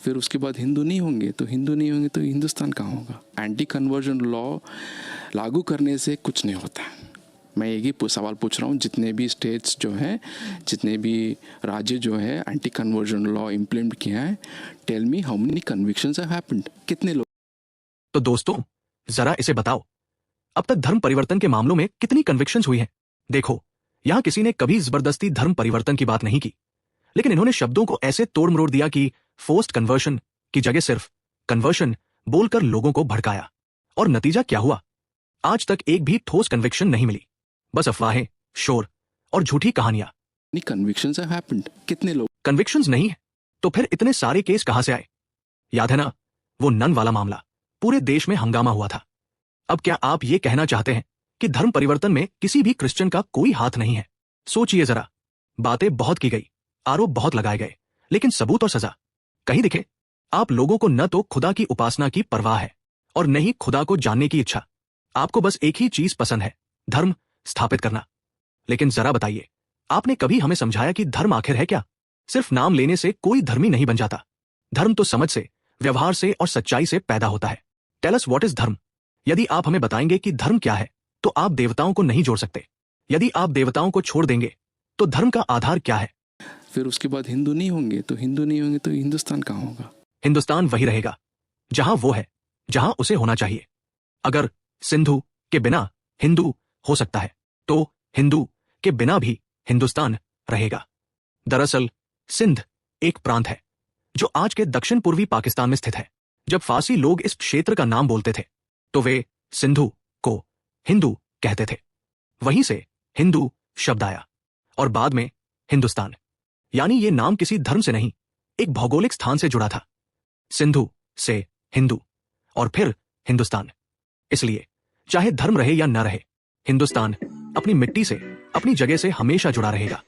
फिर उसके बाद हिंदू नहीं होंगे तो हिंदुस्तान कहाँ होगा। एंटी कन्वर्जन लॉ लागू करने से कुछ नहीं होता। मैं एक ही सवाल पूछ रहा हूँ, जितने भी स्टेट्स जो हैं, जितने भी राज्य जो है एंटी कन्वर्जन लॉ इम्प्लीमेंट किया है, tell me how many convictions have happened, कितने लोग। तो दोस्तों जरा इसे बताओ, अब तक धर्म परिवर्तन के मामलों में कितनी कन्विक्शंस हुई हैं? देखो, यहां किसी ने कभी जबरदस्ती धर्म परिवर्तन की बात नहीं की, लेकिन इन्होंने शब्दों को ऐसे तोड़ मरोड़ दिया कि फोर्स्ड कन्वर्शन की जगह सिर्फ कन्वर्शन बोलकर लोगों को भड़काया। और नतीजा क्या हुआ? आज तक एक भी ठोस कन्विक्शन नहीं मिली, बस अफवाहें, शोर और झूठी कहानियां। कन्विक्शंस हैव हैपेंड, कितने लोग। कन्विक्शंस नहीं है तो फिर इतने सारे केस कहां से आए? याद है ना वो नन वाला मामला? पूरे देश में हंगामा हुआ था। अब क्या आप ये कहना चाहते हैं कि धर्म परिवर्तन में किसी भी क्रिश्चियन का कोई हाथ नहीं है? सोचिए जरा, बातें बहुत की गई, आरोप बहुत लगाए गए, लेकिन सबूत और सजा कहीं दिखे? आप लोगों को न तो खुदा की उपासना की परवाह है और न ही खुदा को जानने की इच्छा। आपको बस एक ही चीज पसंद है, धर्म स्थापित करना। लेकिन जरा बताइए, आपने कभी हमें समझाया कि धर्म आखिर है क्या? सिर्फ नाम लेने से कोई धर्मी नहीं बन जाता। धर्म तो समझ से, व्यवहार से और सच्चाई से पैदा होता है। टेल अस व्हाट इज धर्म। यदि आप हमें बताएंगे कि धर्म क्या है, तो आप देवताओं को नहीं जोड़ सकते। यदि आप देवताओं को छोड़ देंगे, तो धर्म का आधार क्या है? फिर उसके बाद हिंदू नहीं होंगे तो हिंदुस्तान कहाँ होगा। हिंदुस्तान वही रहेगा जहां वो है, जहां उसे होना चाहिए। अगर सिंधु के बिना हिंदू हो सकता है, तो हिंदू के बिना भी हिंदुस्तान रहेगा। दरअसल सिंध एक प्रांत है जो आज के दक्षिण पूर्वी पाकिस्तान में स्थित है। जब फारसी लोग इस क्षेत्र का नाम बोलते थे, तो वे सिंधु को हिंदू कहते थे। वहीं से हिंदू शब्द आया और बाद में हिंदुस्तान। यानी ये नाम किसी धर्म से नहीं, एक भौगोलिक स्थान से जुड़ा था। सिंधु से हिंदू और फिर हिंदुस्तान। इसलिए चाहे धर्म रहे या न रहे, हिंदुस्तान अपनी मिट्टी से, अपनी जगह से हमेशा जुड़ा रहेगा।